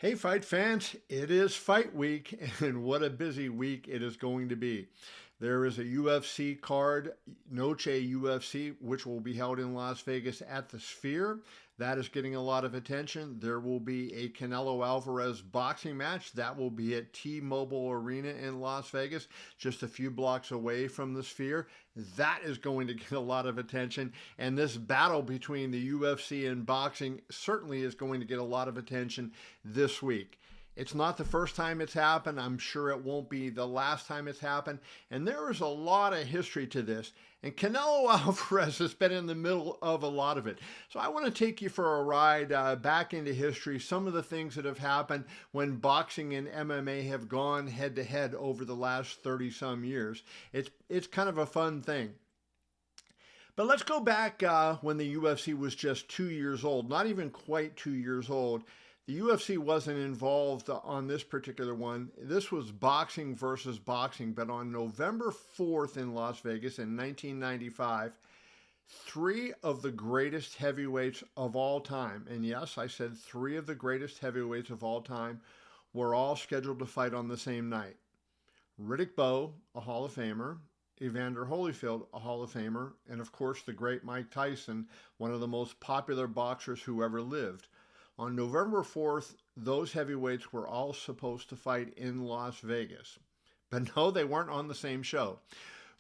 Hey, fight fans, it is fight week, and what a busy week it is going to be. There is a UFC card, Noche UFC, which will be held in Las Vegas at the Sphere. That is getting a lot of attention. There will be a Canelo Alvarez boxing match. That will be at T-Mobile Arena in Las Vegas, just a few blocks away from the Sphere. That is going to get a lot of attention. And this battle between the UFC and boxing certainly is going to get a lot of attention this week. It's not the first time it's happened. I'm sure it won't be the last time it's happened. And there is a lot of history to this. And Canelo Alvarez has been in the middle of a lot of it. So I want to take you for a ride back into history, some of the things that have happened when boxing and MMA have gone head to head over the last 30 some years. It's kind of a fun thing. But let's go back when the UFC was just 2 years old, not even quite 2 years old. The UFC wasn't involved on this particular one. This was boxing versus boxing, but on November 4th in Las Vegas in 1995, three of the greatest heavyweights of all time, and yes, I said three of the greatest heavyweights of all time, were all scheduled to fight on the same night. Riddick Bowe, a Hall of Famer, Evander Holyfield, a Hall of Famer, and of course the great Mike Tyson, one of the most popular boxers who ever lived. On November 4th, those heavyweights were all supposed to fight in Las Vegas. But no, they weren't on the same show.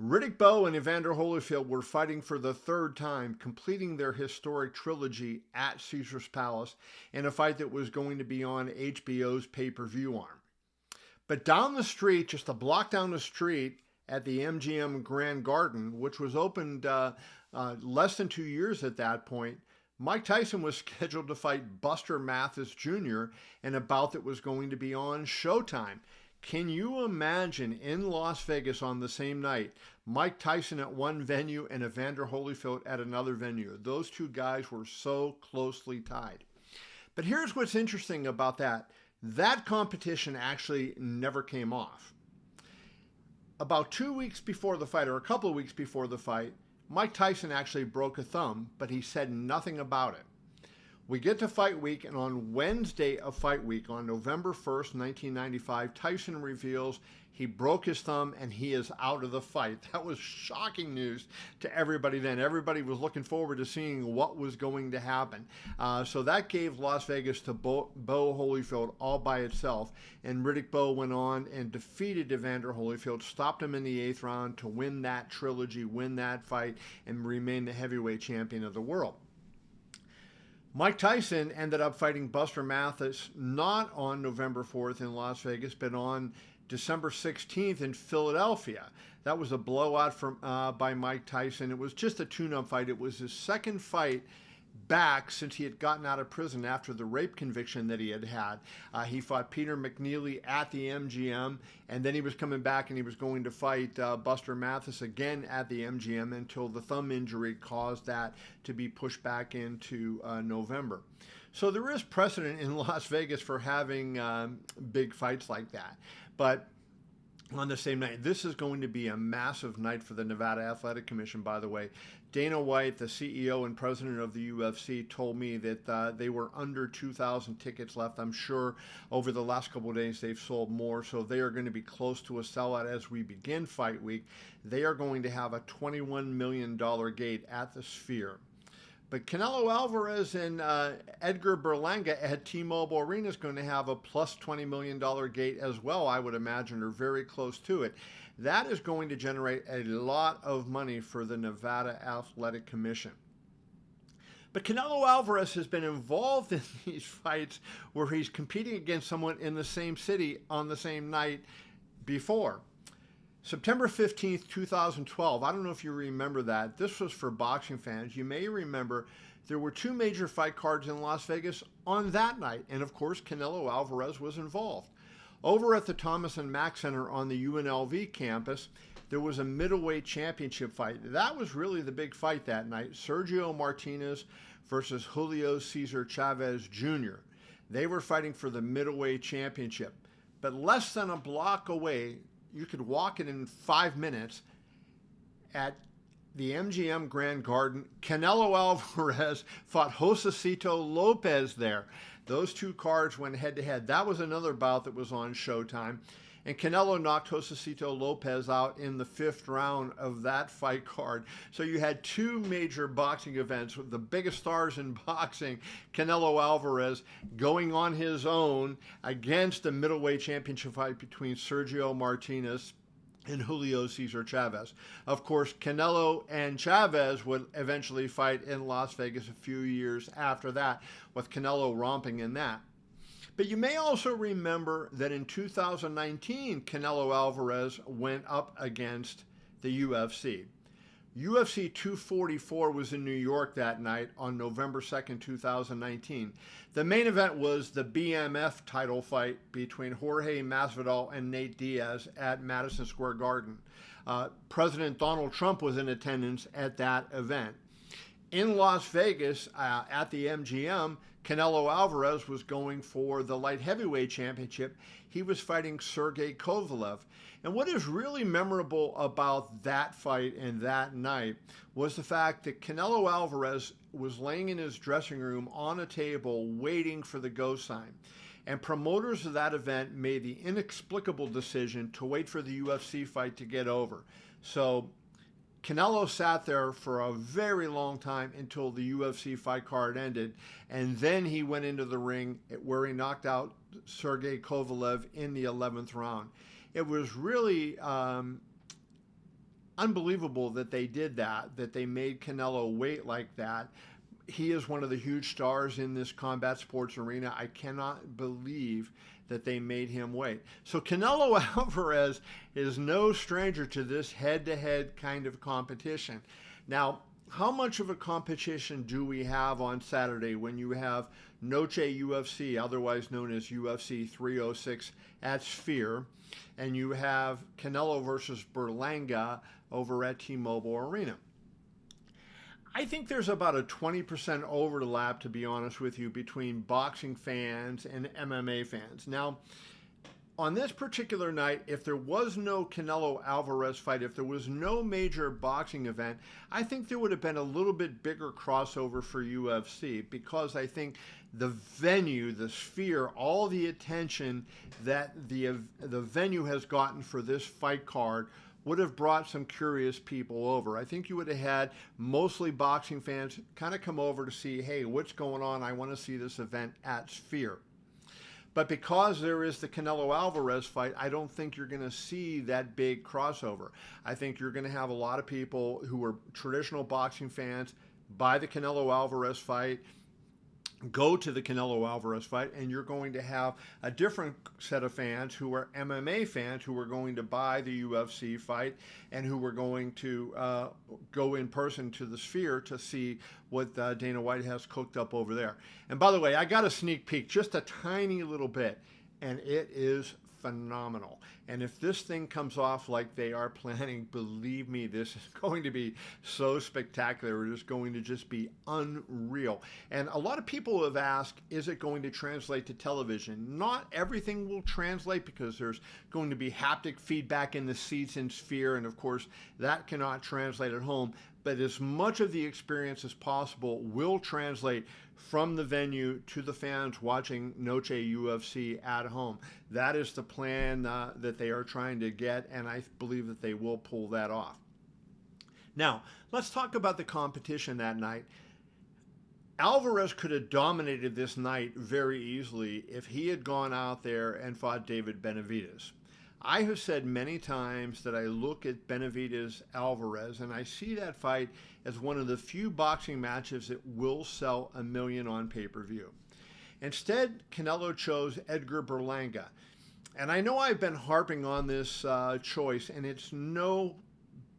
Riddick Bowe and Evander Holyfield were fighting for the third time, completing their historic trilogy at Caesar's Palace in a fight that was going to be on HBO's pay-per-view arm. But down the street, just a block down the street at the MGM Grand Garden, which was opened less than 2 years at that point, Mike Tyson was scheduled to fight Buster Mathis Jr. in a bout that was going to be on Showtime. Can you imagine in Las Vegas on the same night, Mike Tyson at one venue and Evander Holyfield at another venue? Those two guys were so closely tied. But here's what's interesting about that. That competition actually never came off. About 2 weeks before the fight, or a couple of weeks before the fight, Mike Tyson actually broke a thumb, but he said nothing about it. We get to fight week, and on Wednesday of fight week, on November 1st, 1995, Tyson reveals he broke his thumb and he is out of the fight. That was shocking news to everybody then. Everybody was looking forward to seeing what was going to happen. So that gave Las Vegas to Bowe Holyfield all by itself. And Riddick Bowe went on and defeated Evander Holyfield, stopped him in the 8th round to win that trilogy, win that fight, and remain the heavyweight champion of the world. Mike Tyson ended up fighting Buster Mathis not on November 4th in Las Vegas, but on December 16th in Philadelphia. That was a blowout by Mike Tyson. It was just a tune-up fight. It was his second fight back since he had gotten out of prison after the rape conviction that he had had. He fought Peter McNeely at the MGM, and then he was coming back and he was going to fight Buster Mathis again at the MGM until the thumb injury caused that to be pushed back into November. So there is precedent in Las Vegas for having big fights like that. But on the same night, this is going to be a massive night for the Nevada Athletic Commission, by the way. Dana White, the CEO and president of the UFC, told me that they were under 2,000 tickets left. I'm sure over the last couple of days they've sold more, so they are going to be close to a sellout as we begin fight week. They are going to have a $21 million gate at the Sphere. But Canelo Alvarez and Edgar Berlanga at T-Mobile Arena is going to have a plus $20 million gate as well, I would imagine, or very close to it. That is going to generate a lot of money for the Nevada Athletic Commission. But Canelo Alvarez has been involved in these fights where he's competing against someone in the same city on the same night before. September 15th, 2012, I don't know if you remember that. This was for boxing fans. You may remember there were two major fight cards in Las Vegas on that night. And of course, Canelo Alvarez was involved. Over at the Thomas Mack Center on the UNLV campus, there was a middleweight championship fight. That was really the big fight that night. Sergio Martinez versus Julio Cesar Chavez Jr. They were fighting for the middleweight championship. But less than a block away, you could walk it in 5 minutes at the MGM Grand Garden. Canelo Alvarez fought Josesito Lopez there. Those two cards went head-to-head. That was another bout that was on Showtime. And Canelo knocked Josesito Lopez out in the 5th round of that fight card. So you had two major boxing events with the biggest stars in boxing, Canelo Alvarez going on his own against a middleweight championship fight between Sergio Martinez and Julio Cesar Chavez. Of course, Canelo and Chavez would eventually fight in Las Vegas a few years after that, with Canelo romping in that. But you may also remember that in 2019, Canelo Alvarez went up against the UFC. UFC 244 was in New York that night on November 2nd, 2019. The main event was the BMF title fight between Jorge Masvidal and Nate Diaz at Madison Square Garden. President Donald Trump was in attendance at that event. In Las Vegas, at the MGM, Canelo Alvarez was going for the light heavyweight championship. He was fighting Sergey Kovalev. And what is really memorable about that fight and that night was the fact that Canelo Alvarez was laying in his dressing room on a table waiting for the go sign. And promoters of that event made the inexplicable decision to wait for the UFC fight to get over. So Canelo sat there for a very long time until the UFC fight card ended, and then he went into the ring where he knocked out Sergey Kovalev in the 11th round. It was really unbelievable that they did that they made Canelo wait like that. He is one of the huge stars in this combat sports arena. I cannot believe that they made him wait. So Canelo Alvarez is no stranger to this head-to-head kind of competition. Now, how much of a competition do we have on Saturday when you have Noche UFC, otherwise known as UFC 306 at Sphere, and you have Canelo versus Berlanga over at T-Mobile Arena? I think there's about a 20% overlap, to be honest with you, between boxing fans and MMA fans. Now, on this particular night, if there was no Canelo Alvarez fight, if there was no major boxing event, I think there would have been a little bit bigger crossover for UFC, because I think the venue, the Sphere, all the attention that the venue has gotten for this fight card would have brought some curious people over. I think you would have had mostly boxing fans kind of come over to see, hey, what's going on? I want to see this event at Sphere. But because there is the Canelo Alvarez fight, I don't think you're going to see that big crossover. I think you're going to have a lot of people who are traditional boxing fans buy the Canelo Alvarez fight, go to the Canelo Alvarez fight, and you're going to have a different set of fans who are MMA fans who are going to buy the UFC fight and who are going to go in person to the Sphere to see what Dana White has cooked up over there. And by the way, I got a sneak peek, just a tiny little bit, and it is phenomenal. And if this thing comes off like they are planning, believe me, this is going to be so spectacular. It is going to just be unreal. And a lot of people have asked, is it going to translate to television? Not everything will translate, because there's going to be haptic feedback in the seats in Sphere, and of course that cannot translate at home. But as much of the experience as possible will translate from the venue to the fans watching Noche UFC at home. That is the plan that they are trying to get, and I believe that they will pull that off. Now, let's talk about the competition that night. Alvarez could have dominated this night very easily if he had gone out there and fought David Benavidez. I have said many times that I look at Benavidez-Alvarez and I see that fight as one of the few boxing matches that will sell 1 million on pay-per-view. Instead, Canelo chose Edgar Berlanga. And I know I've been harping on this choice, and it's no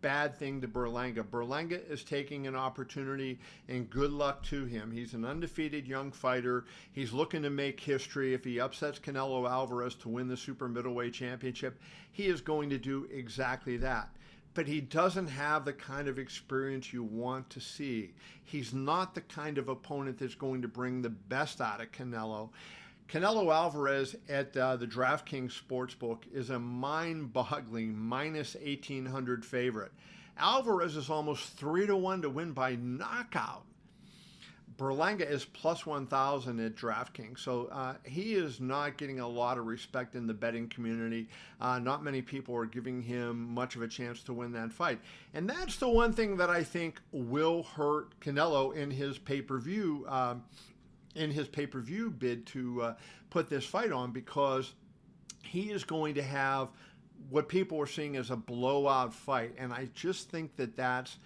bad thing to Berlanga. Berlanga is taking an opportunity, and good luck to him. He's an undefeated young fighter. He's looking to make history. If he upsets Canelo Alvarez to win the super middleweight championship, he is going to do exactly that. But he doesn't have the kind of experience you want to see. He's not the kind of opponent that's going to bring the best out of Canelo. Canelo Alvarez at the DraftKings Sportsbook is a mind-boggling minus 1,800 favorite. Alvarez is almost 3-1 to win by knockout. Berlanga is plus 1,000 at DraftKings, so he is not getting a lot of respect in the betting community. Not many people are giving him much of a chance to win that fight. And that's the one thing that I think will hurt Canelo in his pay-per-view bid to put this fight on, because he is going to have what people are seeing as a blowout fight. And I just think that that's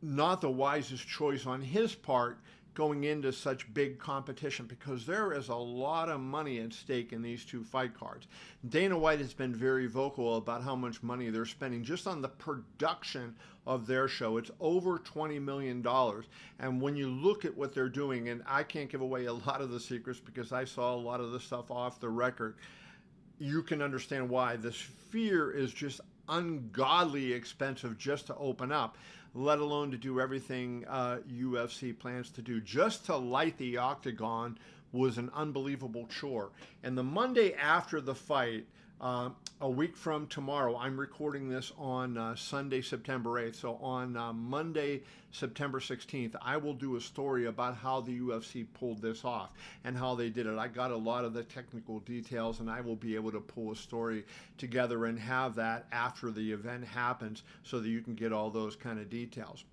not the wisest choice on his part going into such big competition, because there is a lot of money at stake in these two fight cards. Dana White has been very vocal about how much money they're spending just on the production of their show. It's over $20 million. And when you look at what they're doing, and I can't give away a lot of the secrets because I saw a lot of the stuff off the record, you can understand why the Sphere is just ungodly expensive just to open up, let alone to do everything UFC plans to do. Just to light the octagon was an unbelievable chore. And the Monday after the fight, a week from tomorrow, I'm recording this on Sunday, September 8th. So on Monday, September 16th, I will do a story about how the UFC pulled this off and how they did it. I got a lot of the technical details, and I will be able to pull a story together and have that after the event happens so that you can get all those kind of details.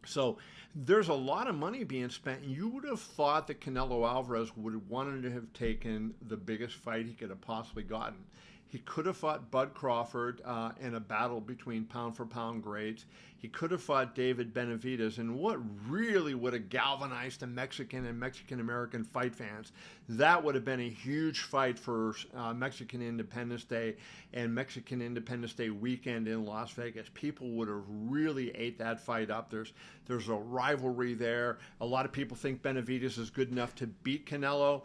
So there's a lot of money being spent, and you would have thought that Canelo Alvarez would have wanted to have taken the biggest fight he could have possibly gotten. He could have fought Bud Crawford in a battle between pound-for-pound greats. He could have fought David Benavidez in what really would have galvanized the Mexican and Mexican-American fight fans. That would have been a huge fight for Mexican Independence Day and Mexican Independence Day weekend in Las Vegas. People would have really ate that fight up. There's a rivalry there. A lot of people think Benavidez is good enough to beat Canelo.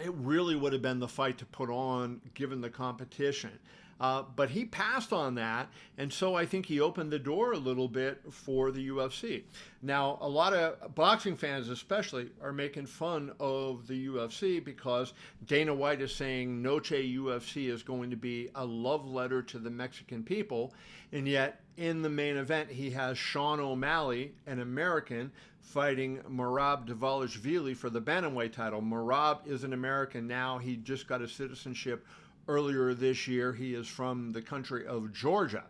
It really would have been the fight to put on given the competition. But he passed on that, and so I think he opened the door a little bit for the UFC. Now, a lot of boxing fans especially are making fun of the UFC because Dana White is saying Noche UFC is going to be a love letter to the Mexican people, and yet in the main event he has Sean O'Malley, an American, fighting Merab Dvalishvili for the bantamweight title. Merab is an American now. He just got his citizenship earlier this year. He is from the country of Georgia.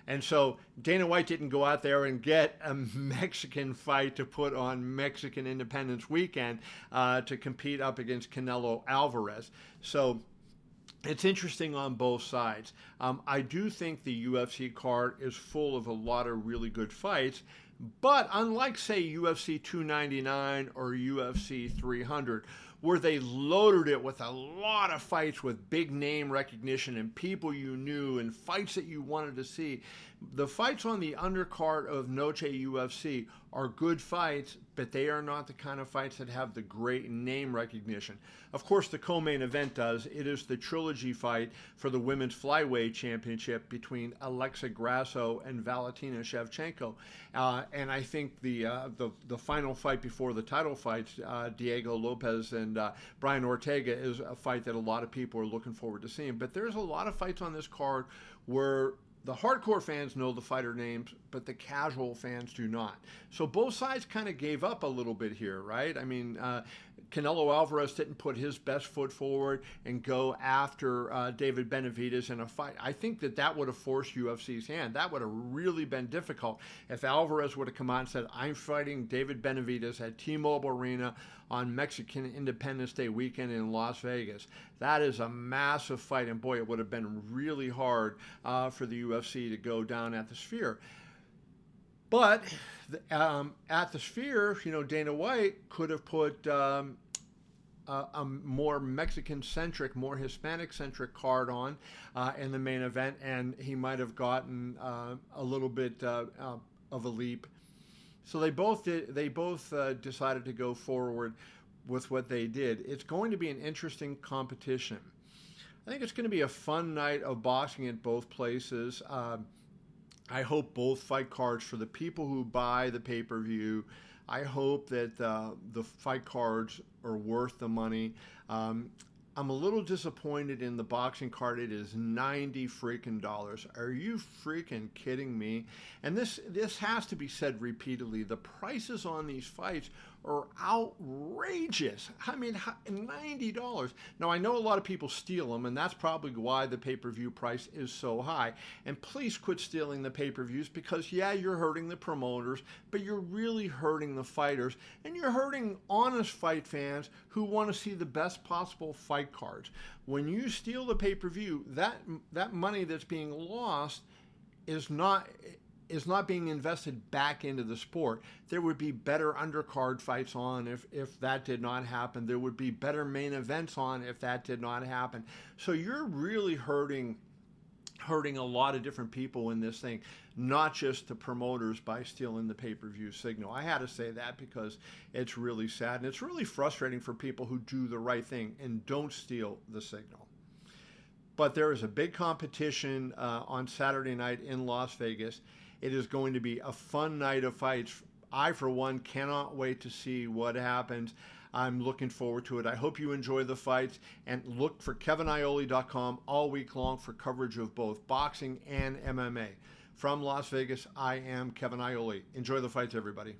And so Dana White didn't go out there and get a Mexican fight to put on Mexican Independence Weekend to compete up against Canelo Alvarez. So it's interesting on both sides. I do think the UFC card is full of a lot of really good fights. But unlike, say, UFC 299 or UFC 300, where they loaded it with a lot of fights with big name recognition and people you knew and fights that you wanted to see, the fights on the undercard of Noche UFC are good fights, but they are not the kind of fights that have the great name recognition. Of course, the co-main event does. It is the trilogy fight for the Women's Flyweight Championship between Alexa Grasso and Valentina Shevchenko. And I think the final fight before the title fights, Diego Lopez and Brian Ortega, is a fight that a lot of people are looking forward to seeing. But there's a lot of fights on this card where the hardcore fans know the fighter names, but the casual fans do not. So both sides kind of gave up a little bit here, right? I mean, Canelo Alvarez didn't put his best foot forward and go after David Benavidez in a fight. I think that would have forced UFC's hand. That would have really been difficult if Alvarez would have come out and said, I'm fighting David Benavidez at T-Mobile Arena on Mexican Independence Day weekend in Las Vegas. That is a massive fight, and boy, it would have been really hard for the UFC to go down at the Sphere. But at the Sphere, Dana White could have put a more Mexican-centric, more Hispanic-centric card on in the main event, and he might have gotten a little bit of a leap. So they both decided to go forward with what they did. It's going to be an interesting competition. I think it's going to be a fun night of boxing at both places. I hope both fight cards, for the people who buy the pay-per-view, I hope that the fight cards are worth the money. I'm a little disappointed in the boxing card. It is $90 freaking dollars. Are you freaking kidding me? And this has to be said repeatedly. The prices on these fights are outrageous. I mean, $90. Now, I know a lot of people steal them, and that's probably why the pay-per-view price is so high. And please quit stealing the pay-per-views, because, yeah, you're hurting the promoters, but you're really hurting the fighters, and you're hurting honest fight fans who want to see the best possible fight cards. When you steal the pay-per-view, that money that's being lost is not being invested back into the sport. There would be better undercard fights on if that did not happen. There would be better main events on if that did not happen. So you're really hurting a lot of different people in this thing, not just the promoters, by stealing the pay-per-view signal. I had to say that because it's really sad, and it's really frustrating for people who do the right thing and don't steal the signal. But there is a big competition on Saturday night in Las Vegas. It is going to be a fun night of fights. I, for one, cannot wait to see what happens. I'm looking forward to it. I hope you enjoy the fights, and look for KevinIole.com all week long for coverage of both boxing and MMA. From Las Vegas, I am Kevin Iole. Enjoy the fights, everybody.